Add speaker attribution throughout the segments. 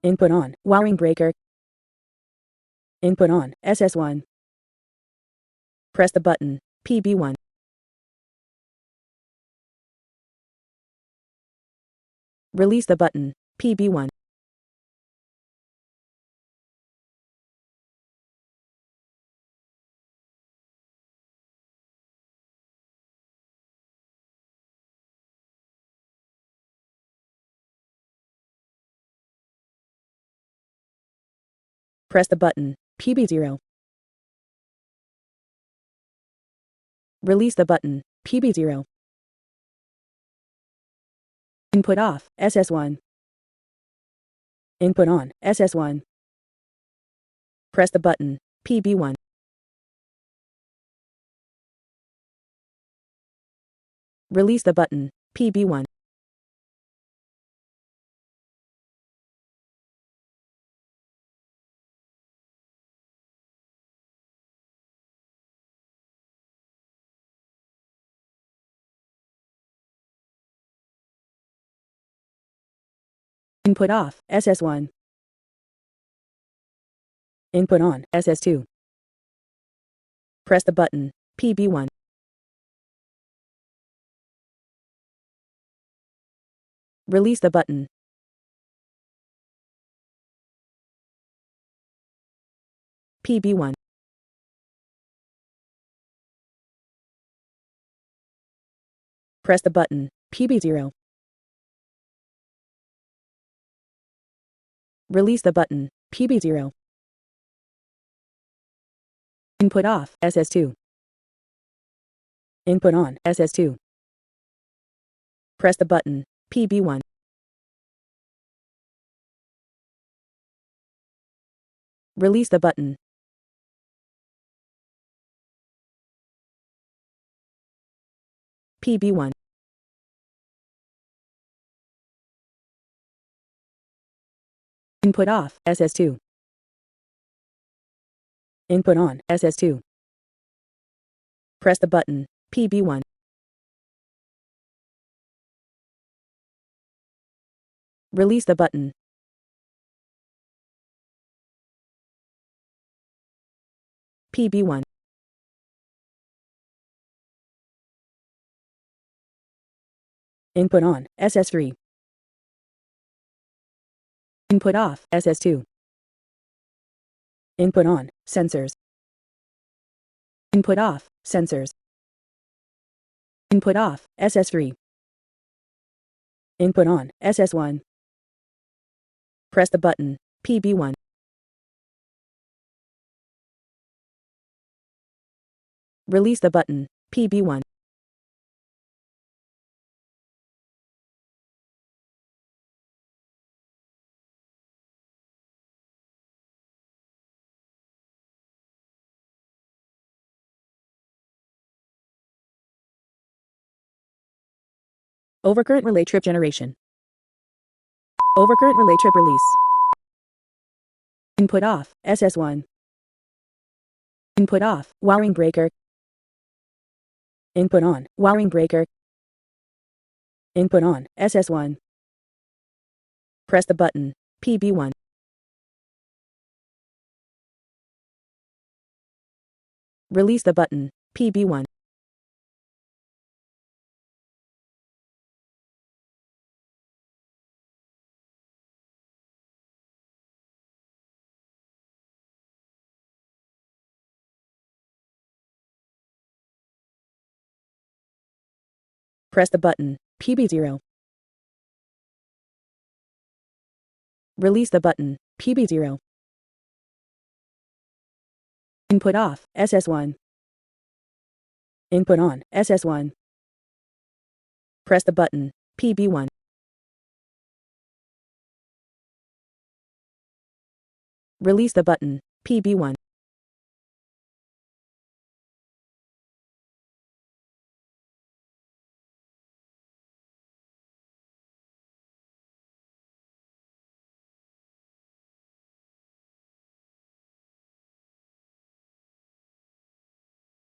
Speaker 1: Input on, wiring breaker. Input on, SS1. Press the button, PB1. Release the button, PB1. Press the button, PB0. Release the button, PB0. Input off, SS1. Input on, SS1. Press the button, PB1. Release the button, PB1. Input off, SS1. Input on, SS2. Press the button, PB1. Release the button. PB1. Press the button, PB0. Release the button, PB0. Input off, SS2. Input on, SS2. Press the button, PB1. Release the button. PB1. Input off, SS2. Input on, SS2. Press the button, PB1. Release the button. PB1. Input on, SS3. Input off, SS2. Input on, sensors. Input off, sensors. Input off, SS3. Input on, SS1. Press the button, PB1. Release the button, PB1. Overcurrent relay trip generation. Overcurrent relay trip release. Input off, SS1. Input off, wiring breaker. Input on, wiring breaker. Input on, SS1. Press the button, PB1. Release the button, PB1. Press the button, PB0. Release the button, PB0. Input off, SS1. Input on, SS1. Press the button, PB1. Release the button, PB1.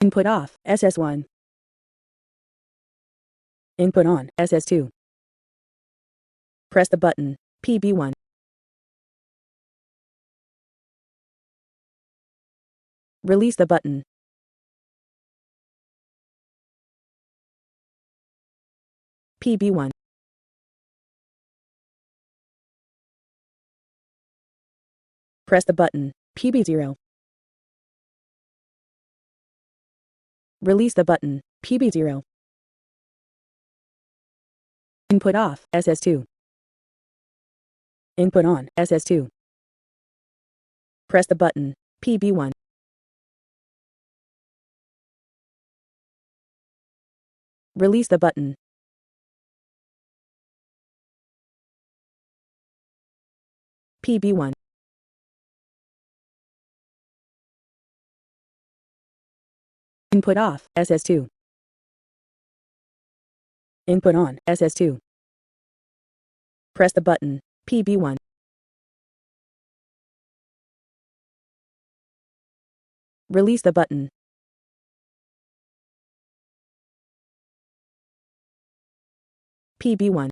Speaker 1: Input off, SS1. Input on, SS2. Press the button, PB1. Release the button. PB1. Press the button. PB0. Release the button. PB0. Input off. SS2. Input on. SS2. Press the button. PB1. Release the button. PB1. Input off. SS2. Input on. SS2. Press the button. PB1. Release the button. PB1.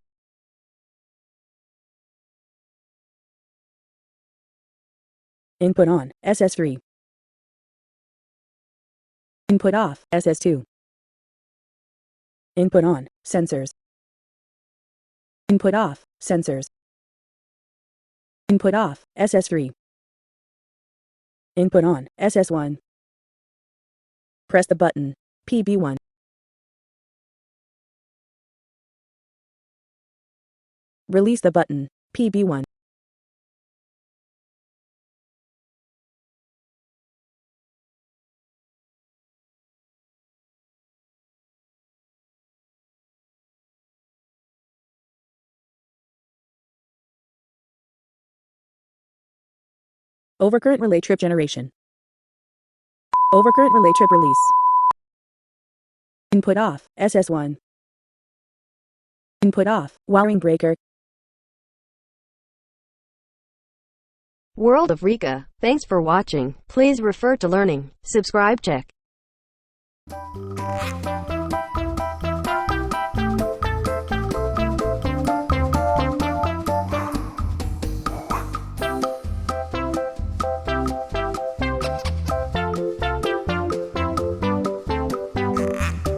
Speaker 1: Input on. SS3. Input off. SS2. Input on. Sensors. Input off. Sensors. Input off. SS3. Input on. SS1. Press the button. PB1. Release the button. PB1. Overcurrent relay trip generation. Overcurrent relay trip release. Input off. SS1. Input off. Wiring breaker.
Speaker 2: World of Rika. Thanks for watching. Please refer to learning. Subscribe check.